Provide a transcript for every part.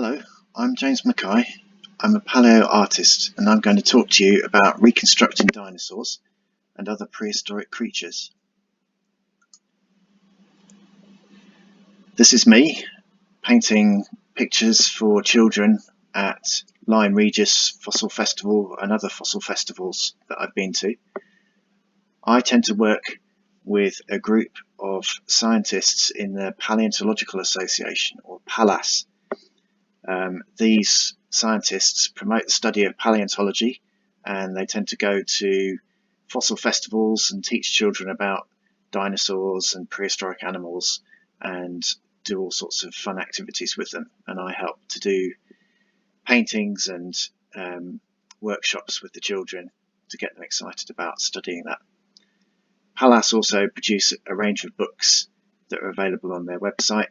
Hello, I'm James Mckay. I'm a palaeoartist and I'm going to talk to you about reconstructing dinosaurs and other prehistoric creatures. This is me painting pictures for children at Lyme Regis Fossil Festival and other fossil festivals that I've been to. I tend to work with a group of scientists in the Paleontological Association, or PALAS. These scientists promote the study of paleontology, and they tend to go to fossil festivals and teach children about dinosaurs and prehistoric animals and do all sorts of fun activities with them. And I help to do paintings and workshops with the children to get them excited about studying that. Palas also produce a range of books that are available on their website,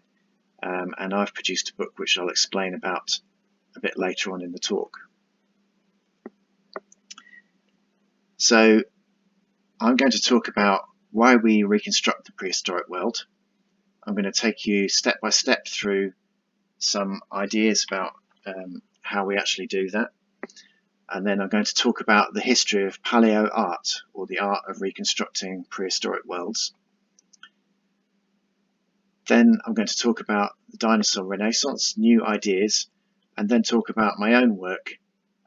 and I've produced a book which I'll explain about a bit later on in the talk. So I'm going to talk about why we reconstruct the prehistoric world. I'm going to take you step by step through some ideas about how we actually do that. And then I'm going to talk about the history of paleo art, or the art of reconstructing prehistoric worlds. Then I'm going to talk about the dinosaur renaissance, new ideas, and then talk about my own work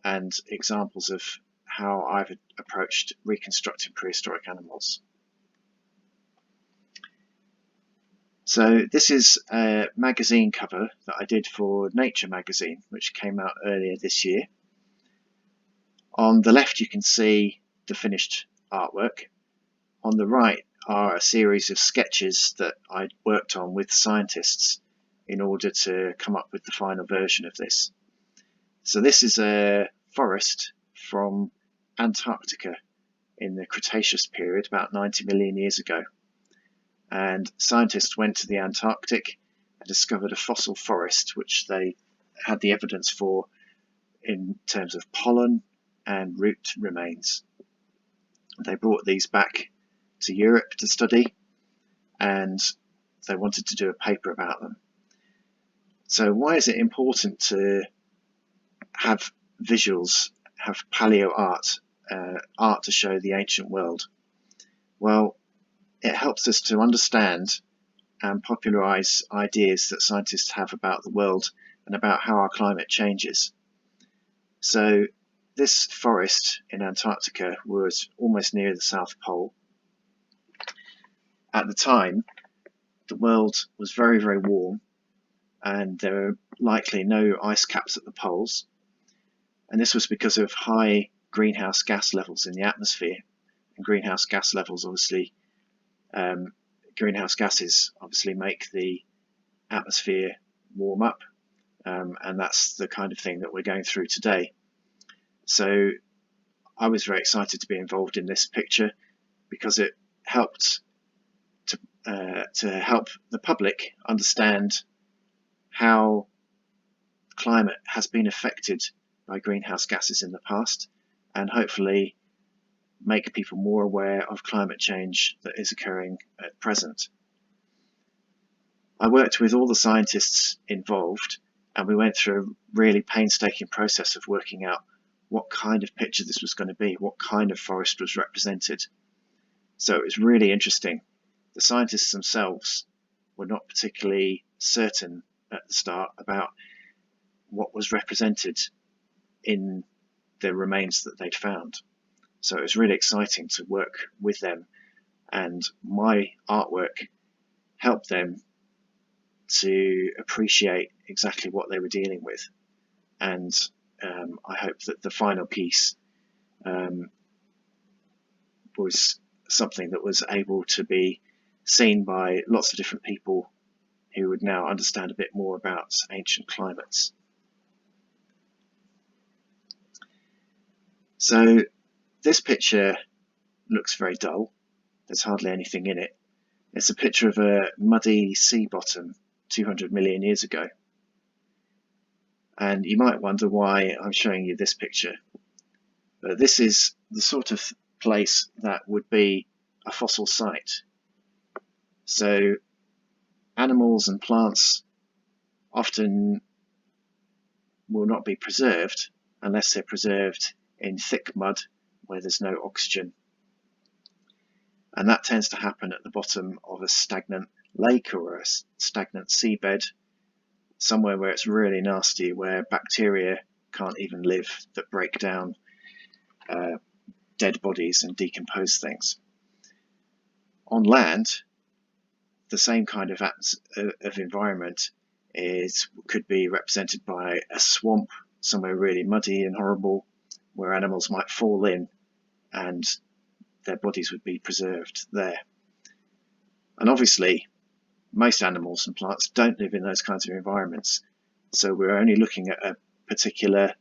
and examples of how I've approached reconstructing prehistoric animals. So this is a magazine cover that I did for Nature magazine, which came out earlier this year. On the left you can see the finished artwork. On the right are a series of sketches that I worked on with scientists in order to come up with the final version of this. So this is a forest from Antarctica in the Cretaceous period, about 90 million years ago. And scientists went to the Antarctic and discovered a fossil forest which they had the evidence for in terms of pollen and root remains. They brought these back to Europe to study, and they wanted to do a paper about them. So why is it important to have visuals, have paleo art, art to show the ancient world? Well, it helps us to understand and popularize ideas that scientists have about the world and about how our climate changes. So this forest in Antarctica was almost near the South Pole. At the time, the world was very, very warm, and there were likely no ice caps at the poles. And this was because of high greenhouse gas levels in the atmosphere. And greenhouse gas levels, obviously, greenhouse gases obviously make the atmosphere warm up, and that's the kind of thing that we're going through today. So I was very excited to be involved in this picture because it helped to help the public understand how climate has been affected by greenhouse gases in the past, and hopefully make people more aware of climate change that is occurring at present. I worked with all the scientists involved, and we went through a really painstaking process of working out what kind of picture this was going to be, what kind of forest was represented. So it was really interesting. The scientists themselves were not particularly certain at the start about what was represented in the remains that they'd found. So it was really exciting to work with them, and my artwork helped them to appreciate exactly what they were dealing with. And I hope that the final piece was something that was able to be seen by lots of different people who would now understand a bit more about ancient climates. So this picture looks very dull. There's hardly anything in it. It's a picture of a muddy sea bottom 200 million years ago. And you might wonder why I'm showing you this picture. But this is the sort of place that would be a fossil site. So animals and plants often will not be preserved unless they're preserved in thick mud where there's no oxygen. And that tends to happen at the bottom of a stagnant lake or a stagnant seabed, somewhere where it's really nasty, where bacteria can't even live, that break down dead bodies and decompose things. On land, the same kind of environment could be represented by a swamp, somewhere really muddy and horrible, where animals might fall in and their bodies would be preserved there. And obviously, most animals and plants don't live in those kinds of environments, so we're only looking at a particular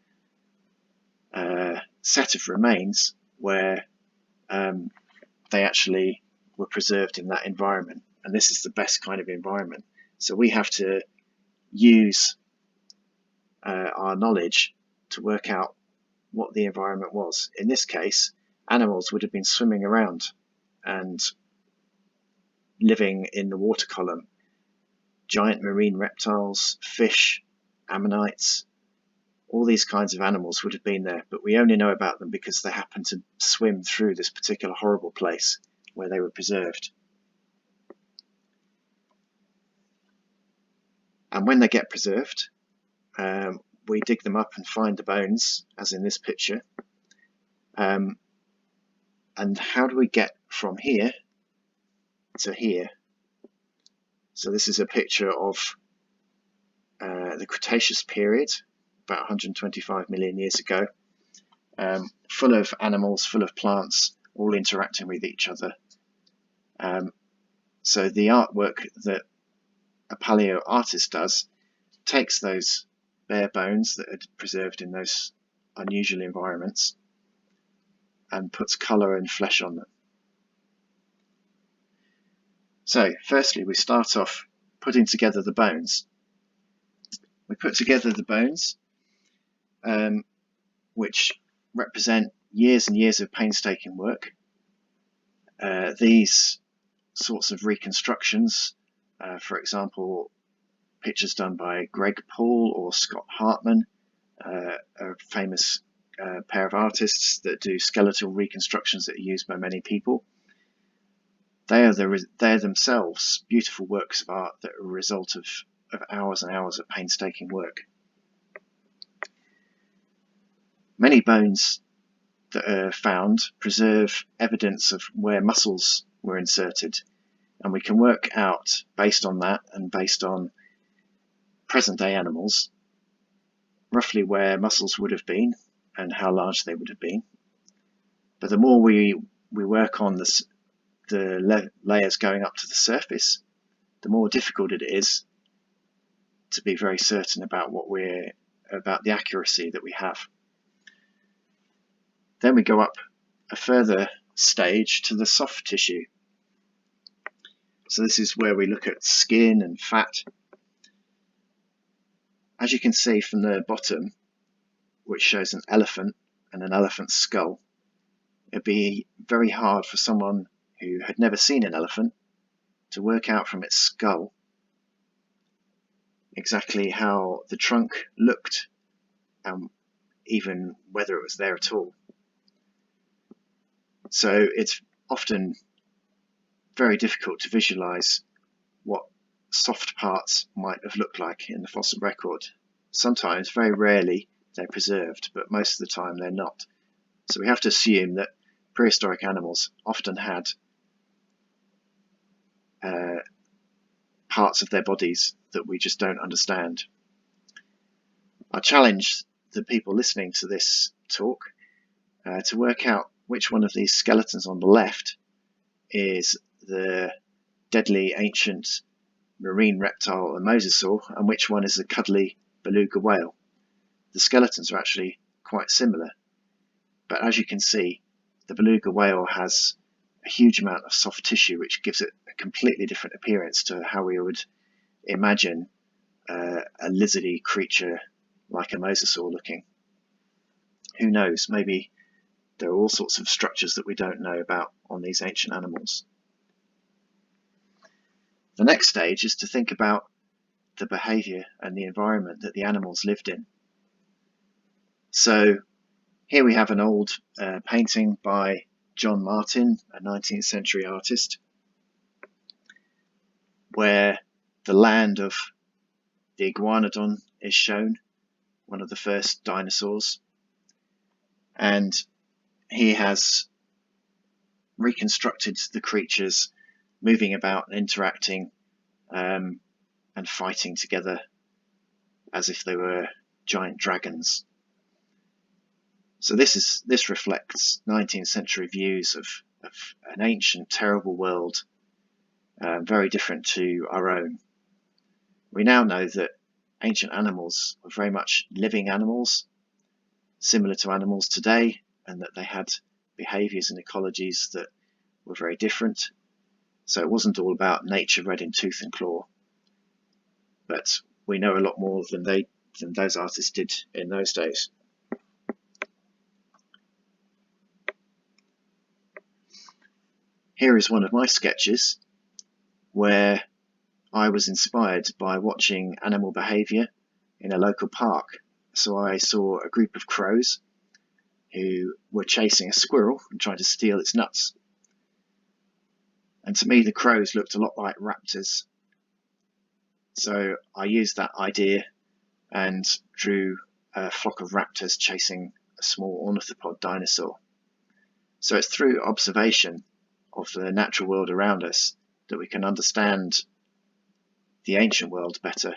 set of remains where they actually were preserved in that environment, and this is the best kind of environment. So we have to use our knowledge to work out what the environment was. In this case, animals would have been swimming around and living in the water column. Giant marine reptiles, fish, ammonites, all these kinds of animals would have been there, but we only know about them because they happen to swim through this particular horrible place where they were preserved. And when they get preserved, we dig them up and find the bones, as in this picture. And how do we get from here to here? So this is a picture of the Cretaceous period, about 125 million years ago, full of animals, full of plants, all interacting with each other. So the artwork that a paleo artist does takes those bare bones that are preserved in those unusual environments and puts colour and flesh on them. So firstly, we start off putting together the bones. We put together the bones, which represent years and years of painstaking work. These sorts of reconstructions, for example, pictures done by Greg Paul or Scott Hartman, a famous pair of artists that do skeletal reconstructions that are used by many people. They are themselves beautiful works of art that are a result of hours and hours of painstaking work. Many bones that are found preserve evidence of where muscles were inserted, and we can work out, based on that and based on present-day animals, roughly where muscles would have been and how large they would have been. But the more we work on the layers going up to the surface, the more difficult it is to be very certain about about the accuracy that we have. Then we go up a further stage to the soft tissue. So this is where we look at skin and fat. As you can see from the bottom, which shows an elephant and an elephant's skull, it'd be very hard for someone who had never seen an elephant to work out from its skull exactly how the trunk looked, and even whether it was there at all. So it's often very difficult to visualize what soft parts might have looked like in the fossil record. Sometimes, very rarely, they're preserved, but most of the time they're not. So we have to assume that prehistoric animals often had parts of their bodies that we just don't understand. I challenge the people listening to this talk to work out which one of these skeletons on the left is the deadly ancient marine reptile, a mosasaur, and which one is a cuddly beluga whale. The skeletons are actually quite similar, but as you can see, the beluga whale has a huge amount of soft tissue, which gives it a completely different appearance to how we would imagine a lizardy creature like a mosasaur looking. Who knows, maybe there are all sorts of structures that we don't know about on these ancient animals. The next stage is to think about the behaviour and the environment that the animals lived in. So here we have an old painting by John Martin, a 19th century artist, where the land of the iguanodon is shown, one of the first dinosaurs, and he has reconstructed the creatures moving about and interacting and fighting together as if they were giant dragons. So this reflects 19th century views of an ancient, terrible world, very different to our own. We now know that ancient animals were very much living animals, similar to animals today, and that they had behaviours and ecologies that were very different. So it wasn't all about nature red in tooth and claw, but we know a lot more than those artists did in those days. Here is one of my sketches where I was inspired by watching animal behaviour in a local park. So I saw a group of crows who were chasing a squirrel and trying to steal its nuts. And to me, the crows looked a lot like raptors. So I used that idea and drew a flock of raptors chasing a small ornithopod dinosaur. So it's through observation of the natural world around us that we can understand the ancient world better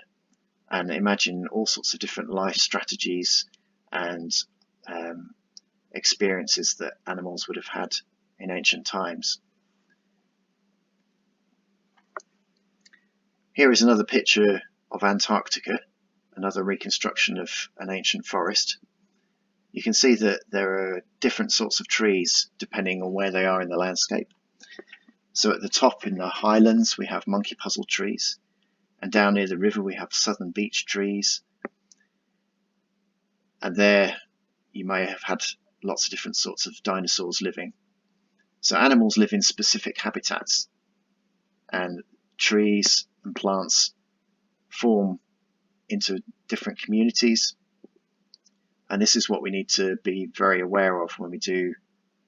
and imagine all sorts of different life strategies and experiences that animals would have had in ancient times. Here is another picture of Antarctica, another reconstruction of an ancient forest. You can see that there are different sorts of trees depending on where they are in the landscape. So at the top in the highlands we have monkey puzzle trees, and down near the river we have southern beech trees, and there you may have had lots of different sorts of dinosaurs living. So animals live in specific habitats, and trees and plants form into different communities, and this is what we need to be very aware of when we do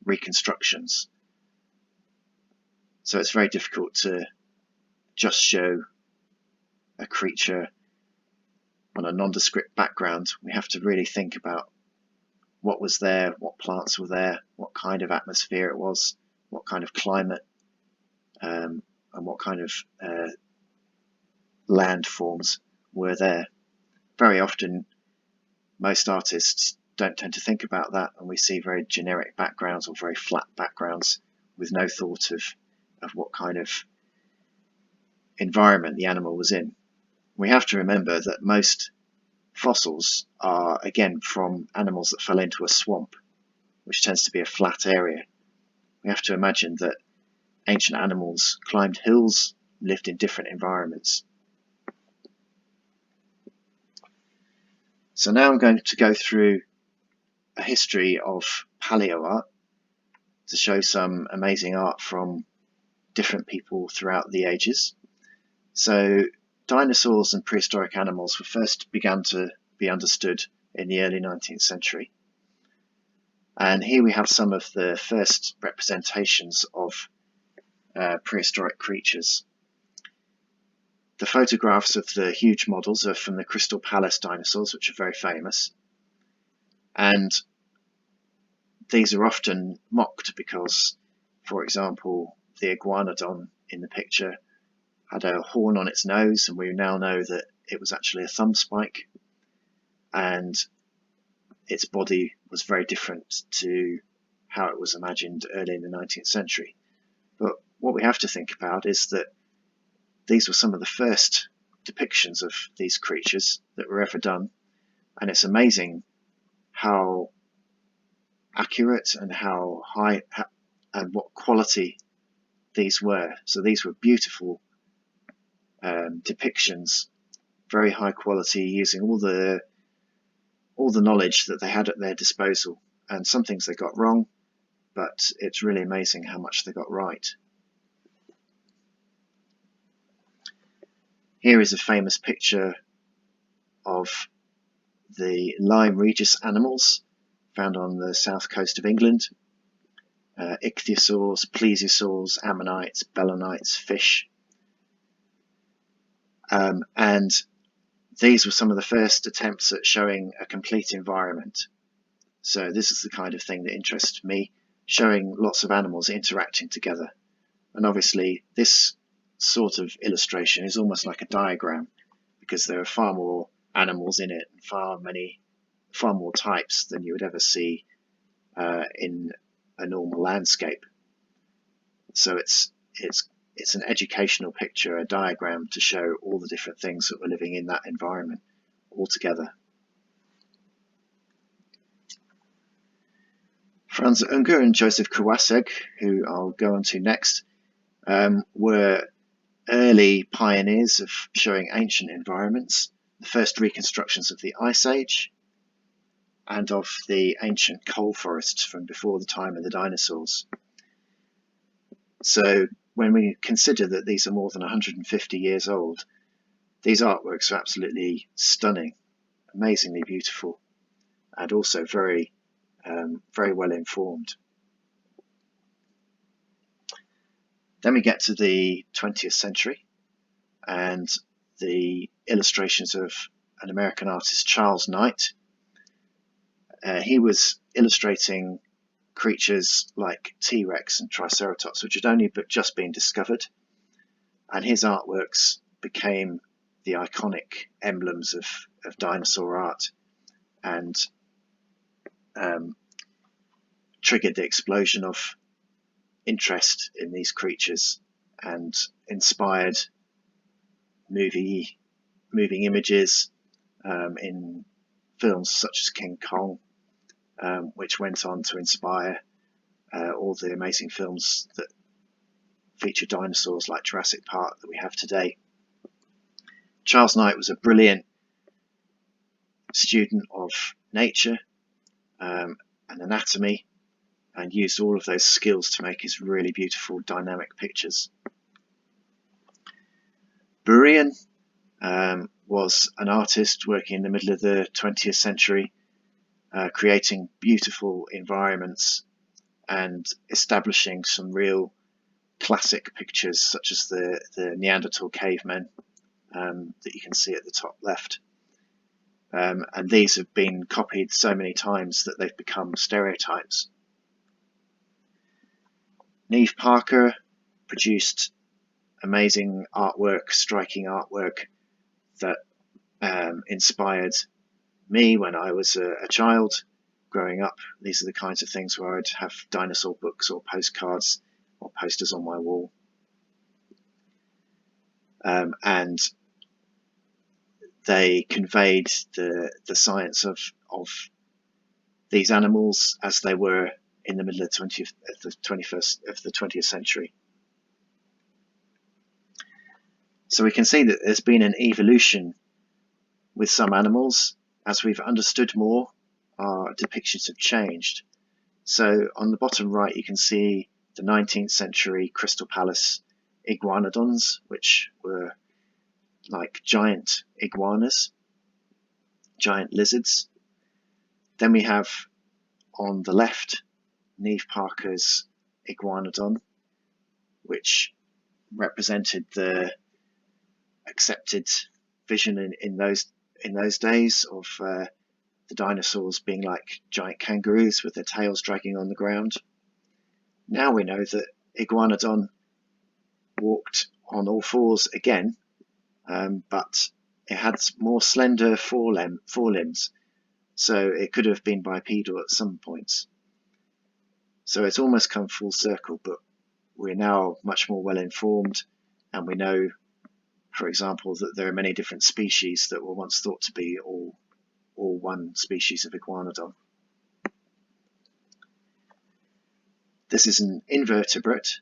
reconstructions. So it's very difficult to just show a creature on a nondescript background. We have to really think about what was there, what plants were there, what kind of atmosphere it was, what kind of climate, and what kind of landforms were there. Very often, most artists don't tend to think about that, and we see very generic backgrounds or very flat backgrounds with no thought of what kind of environment the animal was in. We have to remember that most fossils are, again, from animals that fell into a swamp, which tends to be a flat area. We have to imagine that ancient animals climbed hills, lived in different environments. So now I'm going to go through a history of palaeoart to show some amazing art from different people throughout the ages. So dinosaurs and prehistoric animals were first began to be understood in the early 19th century. And here we have some of the first representations of prehistoric creatures. The photographs of the huge models are from the Crystal Palace dinosaurs, which are very famous. And these are often mocked because, for example, the iguanodon in the picture had a horn on its nose, and we now know that it was actually a thumb spike, and its body was very different to how it was imagined early in the 19th century. But what we have to think about is that these were some of the first depictions of these creatures that were ever done, and it's amazing how accurate and how high and what quality these were. So these were beautiful depictions, very high quality, using all the knowledge that they had at their disposal. And some things they got wrong, but it's really amazing how much they got right. Here is a famous picture of the Lyme Regis animals found on the south coast of England, ichthyosaurs, plesiosaurs, ammonites, belemnites, fish. And these were some of the first attempts at showing a complete environment. So this is the kind of thing that interests me, showing lots of animals interacting together. And obviously this sort of illustration is almost like a diagram, because there are far more animals in it, and far more types than you would ever see in a normal landscape. So it's an educational picture, a diagram to show all the different things that were living in that environment all together. Franz Unger and Joseph Krawasek, who I'll go on to next, were early pioneers of showing ancient environments, the first reconstructions of the Ice Age and of the ancient coal forests from before the time of the dinosaurs. So when we consider that these are more than 150 years old, these artworks are absolutely stunning, amazingly beautiful, and also very well informed. Then we get to the 20th century and the illustrations of an American artist, Charles Knight. He was illustrating creatures like T-Rex and Triceratops, which had only just been discovered, and his artworks became the iconic emblems of dinosaur art, and triggered the explosion of interest in these creatures and inspired moving images in films such as King Kong, which went on to inspire all the amazing films that feature dinosaurs like Jurassic Park that we have today. Charles Knight was a brilliant student of nature and anatomy, and used all of those skills to make his really beautiful dynamic pictures. Burian was an artist working in the middle of the 20th century, creating beautiful environments and establishing some real classic pictures, such as the Neanderthal cavemen that you can see at the top left. And these have been copied so many times that they've become stereotypes. Neve Parker produced amazing artwork, striking artwork that inspired me when I was a child growing up. These are the kinds of things where I'd have dinosaur books or postcards or posters on my wall. And they conveyed the science of these animals as they were in the middle of the 20th century. So we can see that there's been an evolution with some animals. As we've understood more, our depictions have changed. So on the bottom right, you can see the 19th century Crystal Palace iguanodons, which were like giant iguanas, giant lizards. Then we have on the left Neve Parker's iguanodon, which represented the accepted vision in those days of the dinosaurs being like giant kangaroos with their tails dragging on the ground. Now we know that iguanodon walked on all fours again, but it had more slender forelimbs, so it could have been bipedal at some points. So it's almost come full circle, but we're now much more well informed, and we know, for example, that there are many different species that were once thought to be all one species of iguanodon. This is an invertebrate,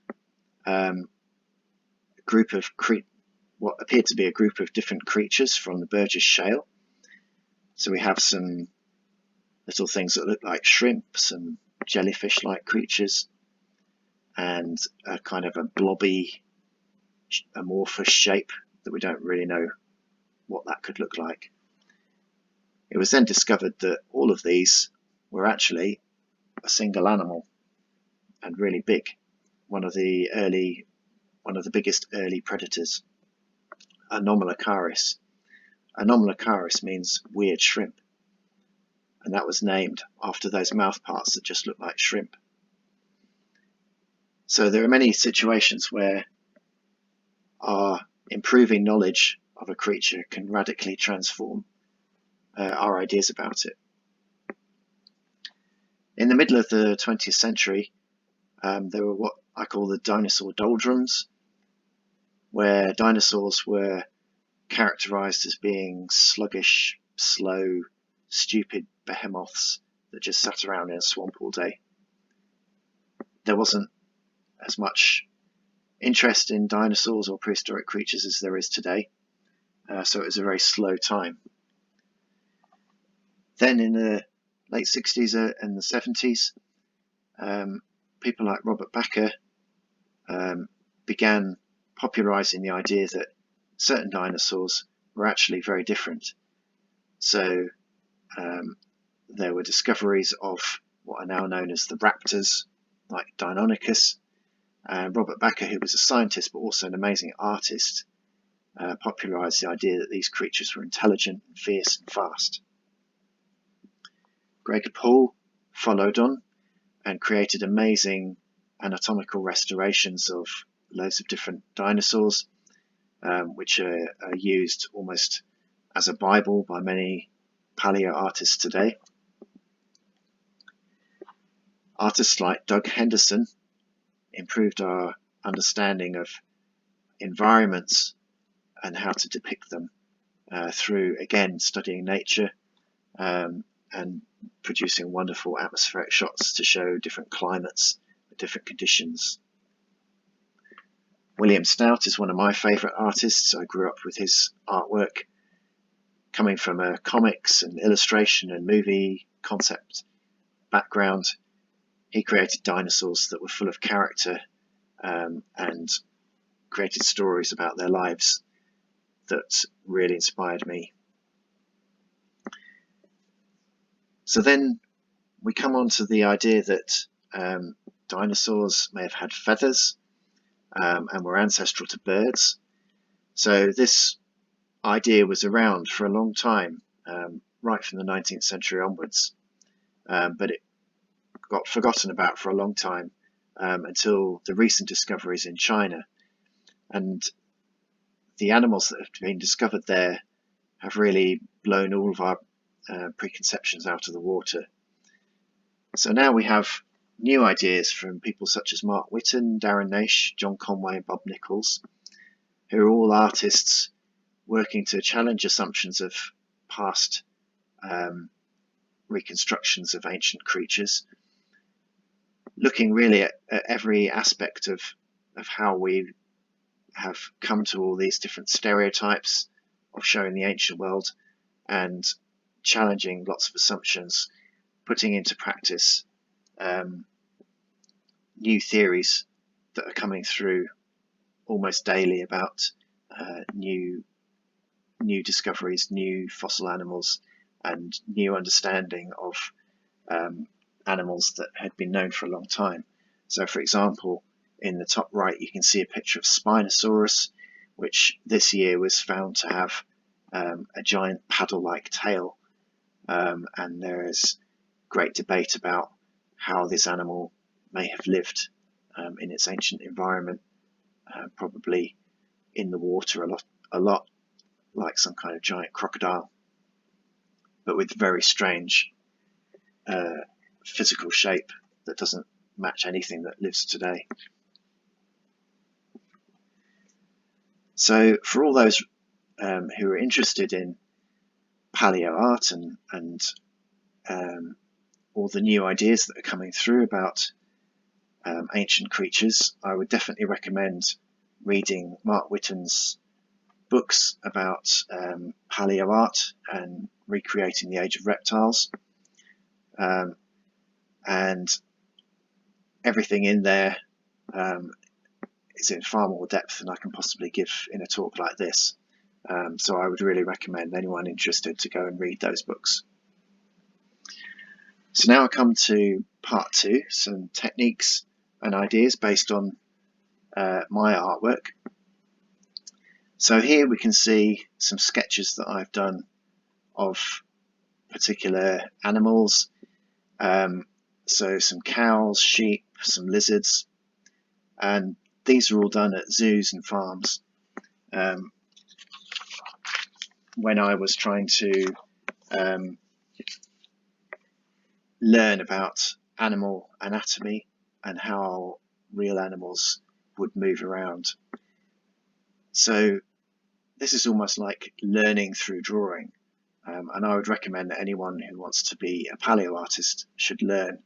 group of what appeared to be a group of different creatures from the Burgess Shale. So we have some little things that look like shrimp, some jellyfish-like creatures, and a kind of a blobby, amorphous shape that we don't really know what that could look like. It was then discovered that all of these were actually a single animal and really big, one of the biggest early predators, Anomalocaris. Anomalocaris means weird shrimp, and that was named after those mouth parts that just look like shrimp. So there are many situations where our improving knowledge of a creature can radically transform our ideas about it. In the middle of the 20th century, there were what I call the dinosaur doldrums, where dinosaurs were characterized as being sluggish, slow, stupid behemoths that just sat around in a swamp all day. There wasn't as much interest in dinosaurs or prehistoric creatures as there is today, so it was a very slow time. Then in the late 60s and the 70s, people like Robert Bakker began popularizing the idea that certain dinosaurs were actually very different. So there were discoveries of what are now known as the raptors, like Deinonychus. Robert Bakker, who was a scientist but also an amazing artist, popularized the idea that these creatures were intelligent, and fierce and fast. Greg Paul followed on and created amazing anatomical restorations of loads of different dinosaurs, which are used almost as a Bible by many paleo artists today. Artists like Doug Henderson improved our understanding of environments and how to depict them through, again, studying nature and producing wonderful atmospheric shots to show different climates, different conditions. William Stout is one of my favourite artists. I grew up with his artwork, coming from a comics and illustration and movie concept background. He created dinosaurs that were full of character and created stories about their lives that really inspired me. So then we come on to the idea that dinosaurs may have had feathers and were ancestral to birds. So this idea was around for a long time, right from the 19th century onwards, but it got forgotten about for a long time until the recent discoveries in China. And the animals that have been discovered there have really blown all of our preconceptions out of the water. So now we have new ideas from people such as Mark Whitten, Darren Naish, John Conway and Bob Nichols, who are all artists working to challenge assumptions of past reconstructions of ancient creatures, looking really at every aspect of how we have come to all these different stereotypes of showing the ancient world and challenging lots of assumptions, putting into practice new theories that are coming through almost daily about new discoveries, new fossil animals, and new understanding of animals that had been known for a long time. So, for example, in the top right, you can see a picture of Spinosaurus, which this year was found to have a giant paddle-like tail. And there is great debate about how this animal may have lived in its ancient environment, probably in the water a lot like some kind of giant crocodile, but with very strange physical shape that doesn't match anything that lives today. So for all those who are interested in paleo art and all the new ideas that are coming through about ancient creatures, I would definitely recommend reading Mark Whitten's books about paleo art and recreating the age of reptiles, and everything in there is in far more depth than I can possibly give in a talk like this. So I would really recommend anyone interested to go and read those books. So now I come to part 2, some techniques and ideas based on my artwork. So here we can see some sketches that I've done of particular animals. So some cows, sheep, some lizards, and these are all done at zoos and farms. When I was trying to learn about animal anatomy and how real animals would move around. So this is almost like learning through drawing. And I would recommend that anyone who wants to be a paleo artist should learn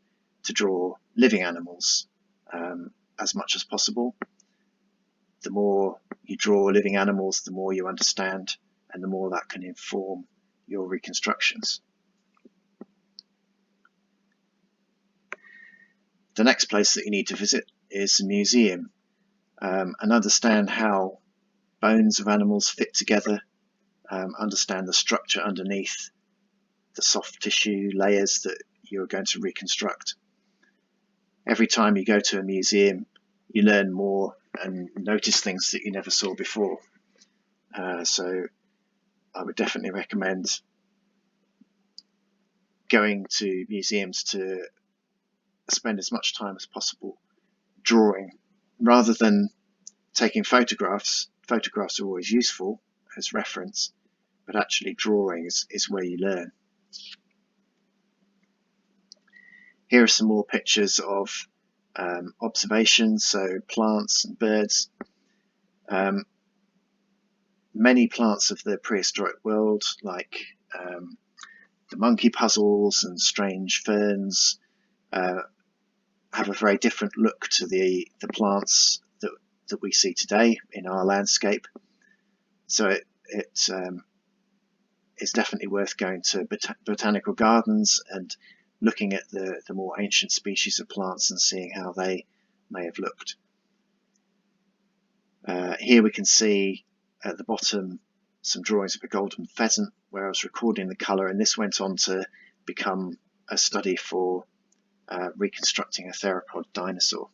to draw living animals as much as possible. The more you draw living animals, the more you understand, and the more that can inform your reconstructions. The next place that you need to visit is a museum and understand how bones of animals fit together, understand the structure underneath the soft tissue layers that you're going to reconstruct. Every time you go to a museum, you learn more and notice things that you never saw before. So I would definitely recommend going to museums to spend as much time as possible drawing rather than taking photographs. Photographs are always useful as reference, but actually drawing is where you learn. Here are some more pictures of observations, so plants and birds. Many plants of the prehistoric world, like the monkey puzzles and strange ferns, have a very different look to the plants that we see today in our landscape. So it's definitely worth going to botanical gardens and looking at the more ancient species of plants and seeing how they may have looked. Here we can see at the bottom some drawings of a golden pheasant where I was recording the colour, and this went on to become a study for reconstructing a theropod dinosaur.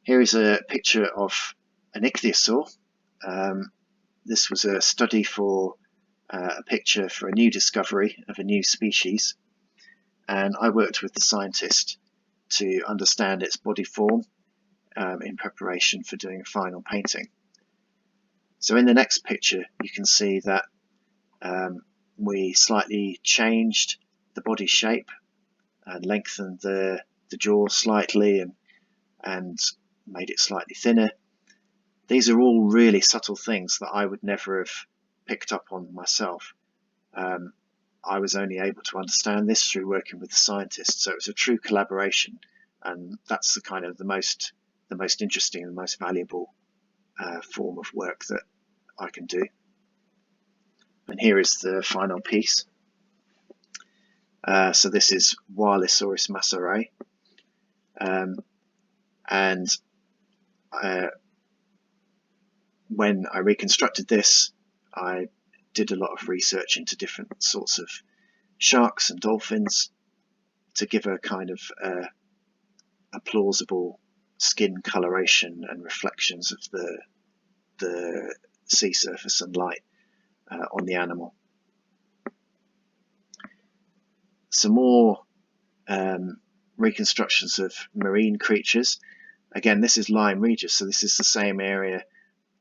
Here is a picture of an ichthyosaur. This was a study for a picture for a new discovery of a new species, and I worked with the scientist to understand its body form in preparation for doing a final painting. So in the next picture you can see that we slightly changed the body shape and lengthened the jaw slightly and made it slightly thinner. These are all really subtle things that I would never have picked up on myself. I was only able to understand this through working with the scientists, so it was a true collaboration, and that's the kind of the most interesting and the most valuable form of work that I can do. And here is the final piece. So this is Wirlisaurus macerae, and when I reconstructed this, I did a lot of research into different sorts of sharks and dolphins to give a kind of a plausible skin coloration and reflections of the sea surface and light on the animal. Some more reconstructions of marine creatures. Again, this is Lyme Regis, so this is the same area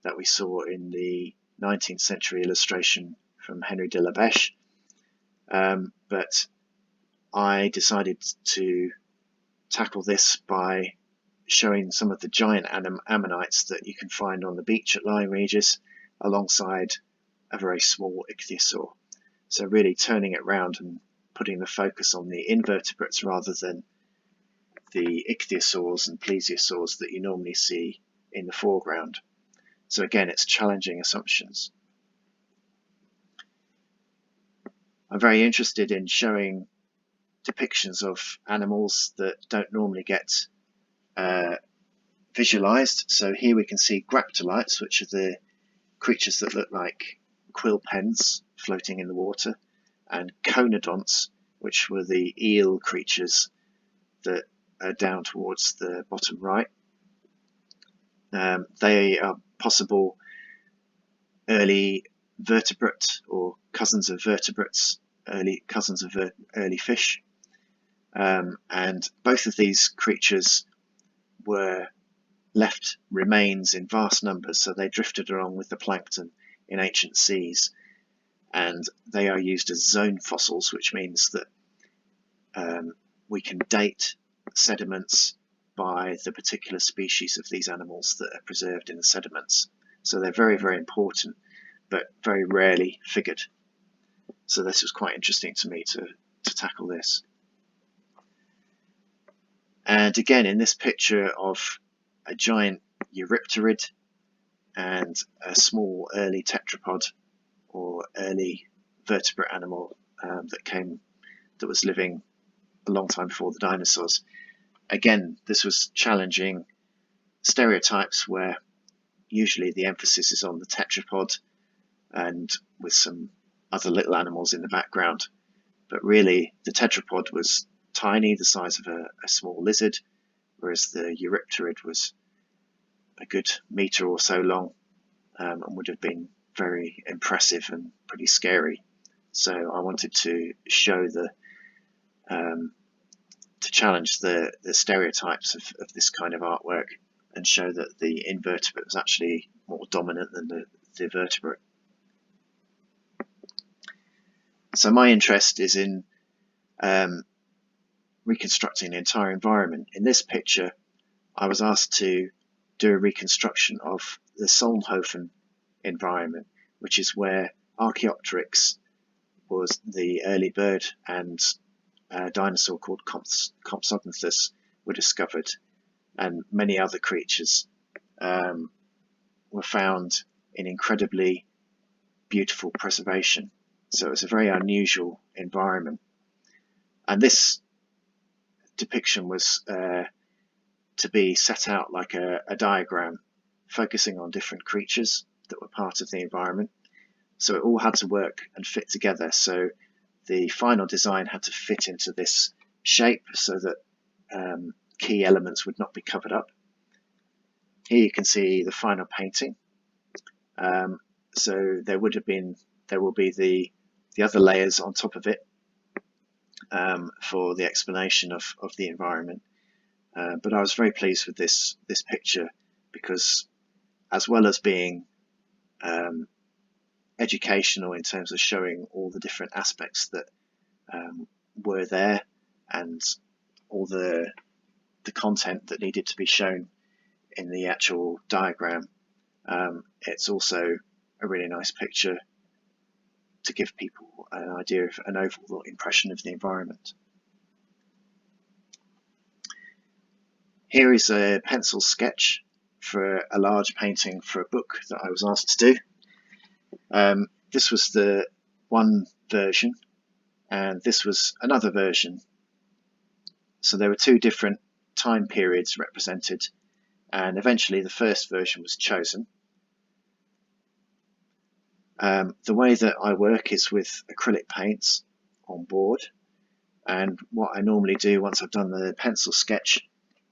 that we saw in the 19th century illustration from Henry de la Beche. But I decided to tackle this by showing some of the giant ammonites that you can find on the beach at Lyme Regis alongside a very small ichthyosaur. So really turning it round and putting the focus on the invertebrates rather than the ichthyosaurs and plesiosaurs that you normally see in the foreground. So again, it's challenging assumptions. I'm very interested in showing depictions of animals that don't normally get visualized. So here we can see graptolites, which are the creatures that look like quill pens floating in the water, and conodonts, which were the eel creatures that are down towards the bottom right. They are possible early vertebrate or cousins of vertebrates, early cousins of early fish. And both of these creatures were left remains in vast numbers, so they drifted along with the plankton in ancient seas, and they are used as zone fossils, which means that we can date sediments by the particular species of these animals that are preserved in the sediments. So they're very, very important, but very rarely figured. So this was quite interesting to me to tackle this. And again, in this picture of a giant eurypterid and a small early tetrapod or early vertebrate animal that was living a long time before the dinosaurs. Again, this was challenging stereotypes where usually the emphasis is on the tetrapod and with some other little animals in the background. But really, the tetrapod was tiny, the size of a small lizard, whereas the eurypterid was a good metre or so long and would have been very impressive and pretty scary. So I wanted to show to challenge the stereotypes of this kind of artwork and show that the invertebrate was actually more dominant than the vertebrate. So my interest is in reconstructing the entire environment. In this picture, I was asked to do a reconstruction of the Solnhofen environment, which is where Archaeopteryx was the early bird and dinosaur called Compsognathus were discovered, and many other creatures were found in incredibly beautiful preservation. So it's a very unusual environment. And this depiction was to be set out like a diagram, focusing on different creatures that were part of the environment. So it all had to work and fit together. So the final design had to fit into this shape so that key elements would not be covered up. Here you can see the final painting. So there will be the other layers on top of it for the explanation of the environment. But I was very pleased with this picture because, as well as being educational in terms of showing all the different aspects that were there and all the content that needed to be shown in the actual diagram, it's also a really nice picture to give people an idea of an overall impression of the environment. Here is a pencil sketch for a large painting for a book that I was asked to do. This was the one version, and this was another version. So there were two different time periods represented, and eventually the first version was chosen. The way that I work is with acrylic paints on board, and what I normally do once I've done the pencil sketch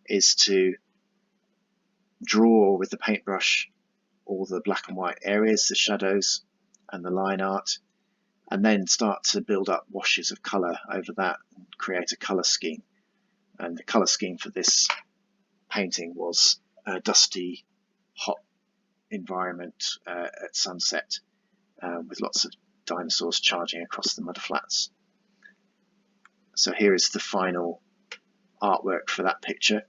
is to draw with the paintbrush all the black and white areas, the shadows and the line art, and then start to build up washes of colour over that and create a colour scheme. And the colour scheme for this painting was a dusty, hot environment at sunset with lots of dinosaurs charging across the mudflats. So here is the final artwork for that picture.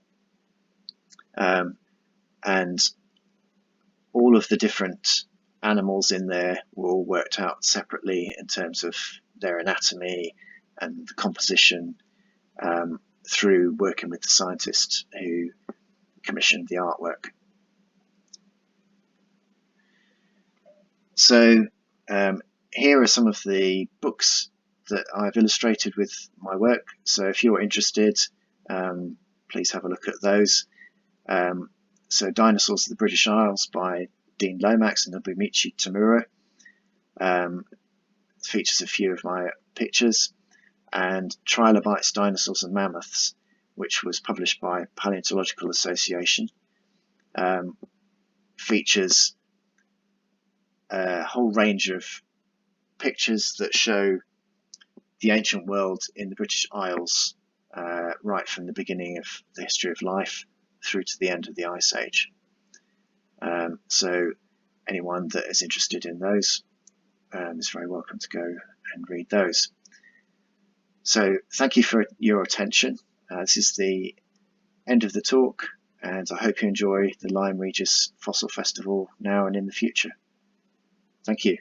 And all of the different animals in there were all worked out separately in terms of their anatomy and the composition through working with the scientist who commissioned the artwork. So here are some of the books that I've illustrated with my work. So if you're interested, please have a look at those. So Dinosaurs of the British Isles by Dean Lomax and Nobumichi Tamura. Features a few of my pictures. And Trilobites, Dinosaurs and Mammoths, which was published by Paleontological Association, features a whole range of pictures that show the ancient world in the British Isles, right from the beginning of the history of life through to the end of the Ice Age. So anyone that is interested in those is very welcome to go and read those. So thank you for your attention. This is the end of the talk, and I hope you enjoy the Lyme Regis Fossil Festival now and in the future. Thank you.